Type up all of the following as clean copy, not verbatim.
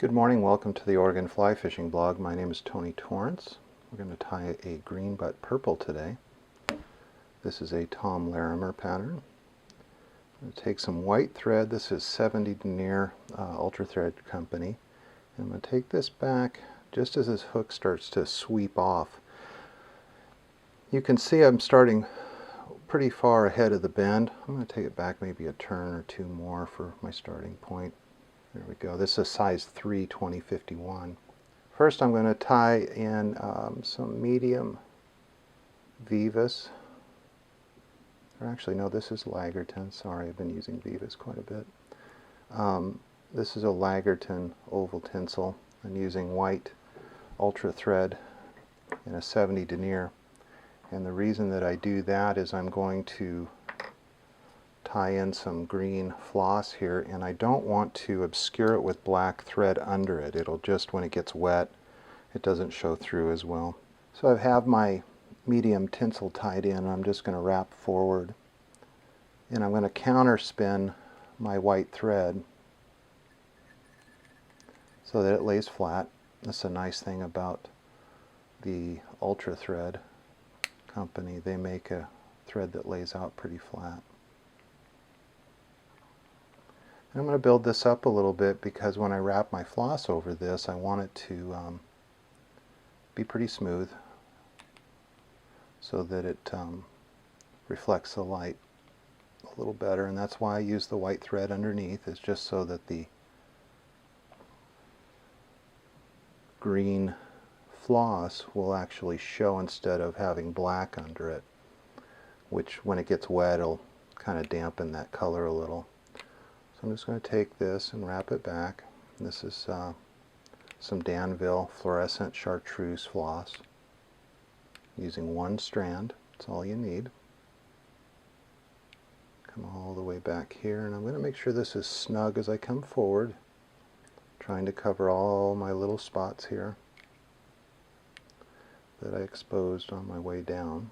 Good morning, welcome to the Oregon Fly Fishing Blog. My name is Tony Torrance. We're going to tie a green but purple today. This is a Tom Larimer pattern. I'm going to take some white thread. This is 70 denier Ultra Thread Company. And I'm going to take this back just as this hook starts to sweep off. You can see I'm starting pretty far ahead of the bend. I'm going to take it back maybe a turn or two more for my starting point. There we go. This is size 3, 2051. First I'm going to tie in some medium Vivas. Or actually no, this is Lagerton. Sorry, I've been using Vivas quite a bit. This is a Lagerton oval tinsel. I'm using white ultra thread in a 70 denier. And the reason that I do that is I'm going to tie in some green floss here, and I don't want to obscure it with black thread under it. It'll just, when it gets wet, it doesn't show through as well. So I have my medium tinsel tied in. I'm just going to wrap forward, and I'm going to counter spin my white thread so that it lays flat. That's a nice thing about the Ultra Thread Company. They make a thread that lays out pretty flat. I'm going to build this up a little bit because when I wrap my floss over this, I want it to be pretty smooth so that it reflects the light a little better. And that's why I use the white thread underneath, is just so that the green floss will actually show instead of having black under it, which when it gets wet it'll kind of dampen that color a little. I'm just going to take this and wrap it back. This is some Danville fluorescent chartreuse floss. Using one strand, that's all you need. Come all the way back here, and I'm going to make sure this is snug as I come forward, trying to cover all my little spots here that I exposed on my way down.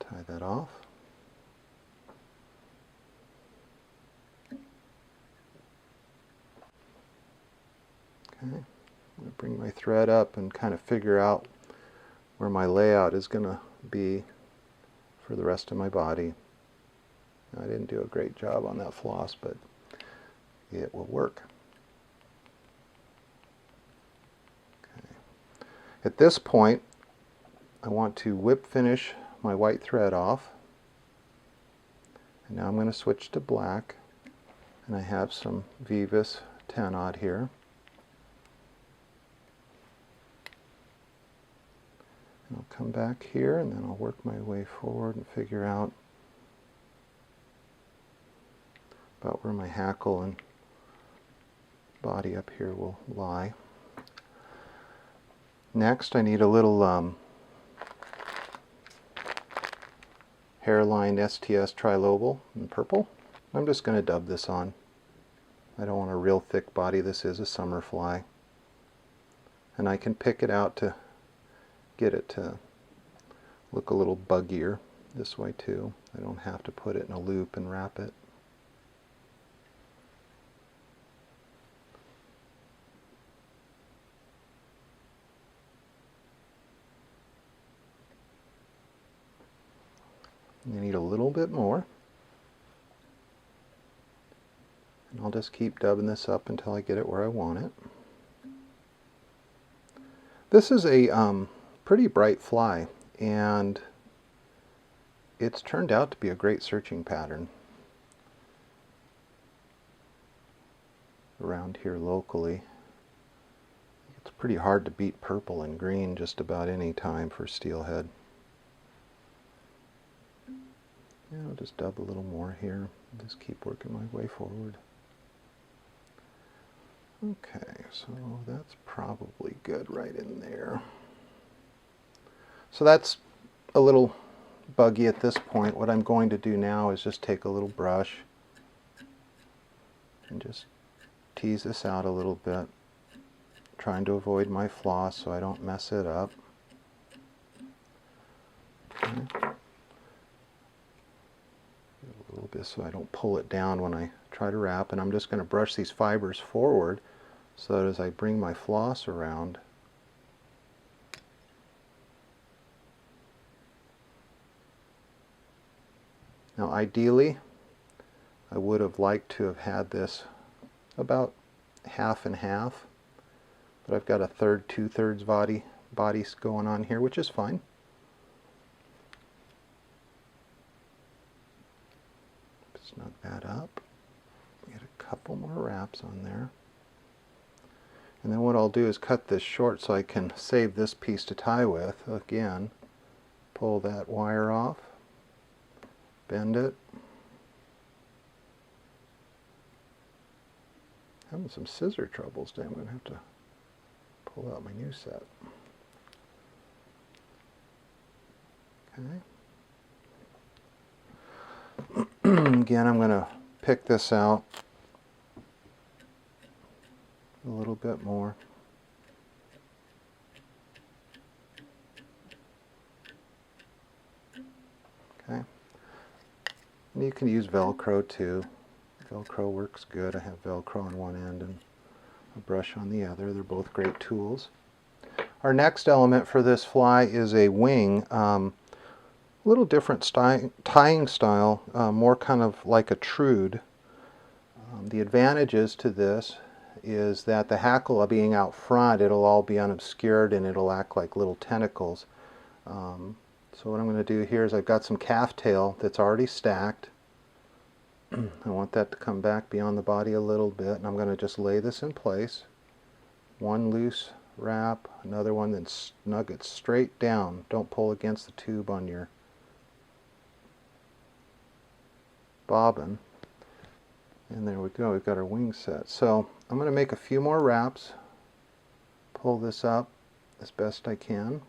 Tie that off. Okay, I'm going to bring my thread up and kind of figure out where my layout is going to be for the rest of my body. I didn't do a great job on that floss, but it will work. Okay. At this point, I want to whip finish my white thread off, and now I'm going to switch to black, and I have some Vivas 10-aught here. And I'll come back here, and then I'll work my way forward and figure out about where my hackle and body up here will lie. Next I need a little hairline STS trilobal in purple. I'm just going to dub this on. I don't want a real thick body. This is a summer fly. And I can pick it out to get it to look a little buggier this way too. I don't have to put it in a loop and wrap it. You need a little bit more. And I'll just keep dubbing this up until I get it where I want it. This is a pretty bright fly, and it's turned out to be a great searching pattern around here locally. It's pretty hard to beat purple and green just about any time for steelhead. I'll just dub a little more here. Just keep working my way forward. Okay, so that's probably good right in there. So that's a little buggy at this point. What I'm going to do now is just take a little brush and just tease this out a little bit, trying to avoid my floss so I don't mess it up. Okay. A little bit so I don't pull it down when I try to wrap, and I'm just going to brush these fibers forward so that as I bring my floss around, now ideally I would have liked to have had this about half and half, but I've got a third, 2/3 bodies going on here, which is fine. Snug that up. Get a couple more wraps on there. And then what I'll do is cut this short so I can save this piece to tie with. Again, pull that wire off, bend it. Having some scissor troubles today. I'm going to have to pull out my new set. Okay. Again, I'm going to pick this out a little bit more. Okay. And you can use Velcro too. Velcro works good. I have Velcro on one end and a brush on the other. They're both great tools. Our next element for this fly is a wing. A little different tying style, more kind of like a trude. The advantages to this is that the hackle being out front, it'll all be unobscured and it'll act like little tentacles. So what I'm going to do here is I've got some calf tail that's already stacked. I want that to come back beyond the body a little bit, and I'm going to just lay this in place. One loose wrap, another one, then snug it straight down. Don't pull against the tube on your bobbin. And there we go, we've got our wing set. So I'm going to make a few more wraps, pull this up as best I can.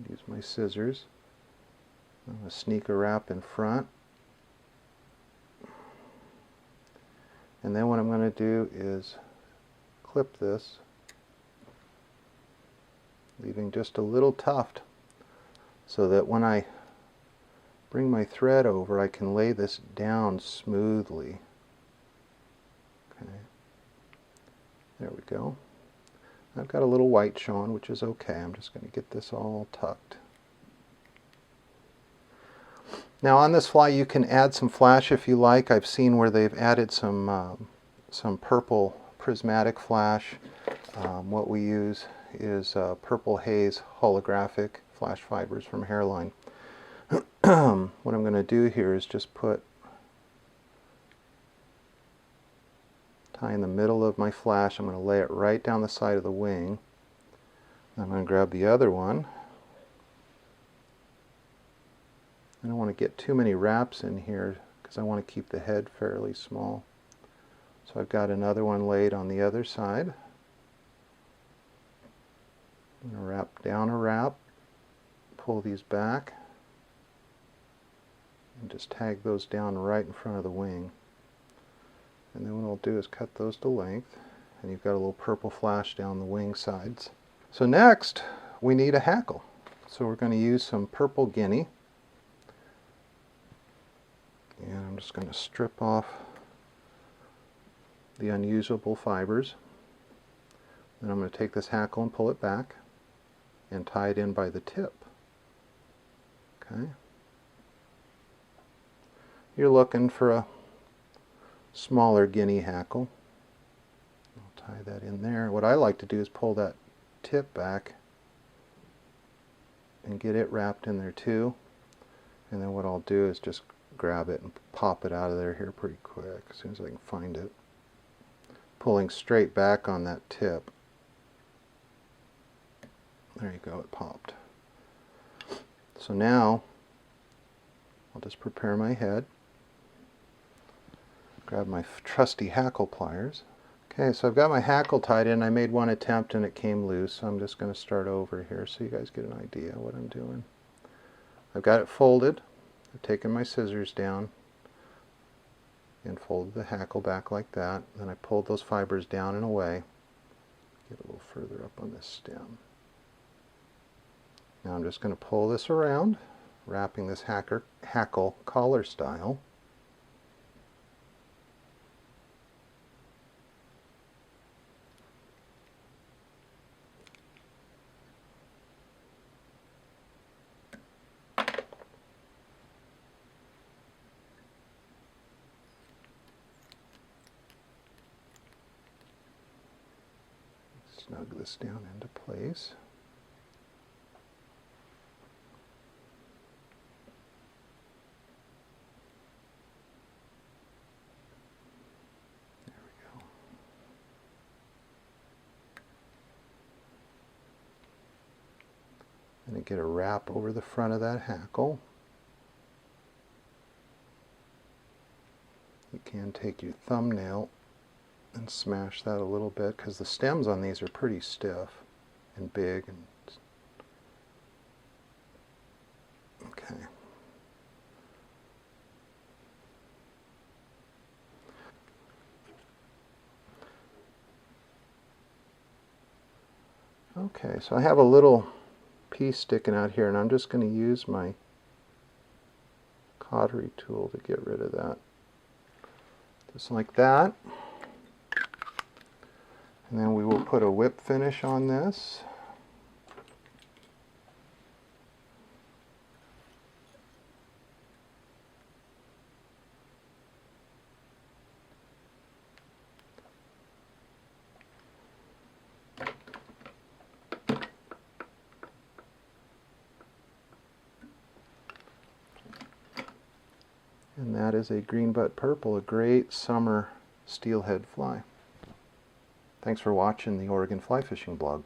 Use my scissors. I'm going to sneak a wrap in front. And then what I'm going to do is clip this, leaving just a little tuft so that when I bring my thread over, I can lay this down smoothly. Okay. There we go. I've got a little white showing, which is okay. I'm just going to get this all tucked. Now on this fly you can add some flash if you like. I've seen where they've added some purple prismatic flash. What we use is Purple Haze holographic flash fibers from Hairline. What I'm going to do here is just tie in the middle of my flash. I'm going to lay it right down the side of the wing. I'm going to grab the other one. I don't want to get too many wraps in here because I want to keep the head fairly small. So I've got another one laid on the other side. I'm going to wrap down a wrap, pull these back, and just tag those down right in front of the wing. And then what I'll do is cut those to length, and you've got a little purple flash down the wing sides. So next we need a hackle. So we're going to use some purple guinea. And I'm just going to strip off the unusable fibers. Then I'm going to take this hackle and pull it back and tie it in by the tip. Okay. You're looking for a smaller guinea hackle. I'll tie that in there. What I like to do is pull that tip back and get it wrapped in there too. And then what I'll do is just grab it and pop it out of there here pretty quick as soon as I can find it. Pulling straight back on that tip. There you go, it popped. So now I'll just prepare my head. Grab my trusty hackle pliers. Okay, so I've got my hackle tied in. I made one attempt and it came loose, so I'm just going to start over here so you guys get an idea of what I'm doing. I've got it folded. I've taken my scissors down and folded the hackle back like that. Then I pulled those fibers down and away. Get a little further up on this stem. Now I'm just going to pull this around, wrapping this hackle collar style. Snug this down into place. There we go. And get a wrap over the front of that hackle. You can take your thumbnail and smash that a little bit, because the stems on these are pretty stiff and big. And okay. Okay, so I have a little piece sticking out here, and I'm just going to use my cautery tool to get rid of that. Just like that. And then we will put a whip finish on this. And that is a greenbutt purple, a great summer steelhead fly. Thanks for watching the Oregon Fly Fishing Blog.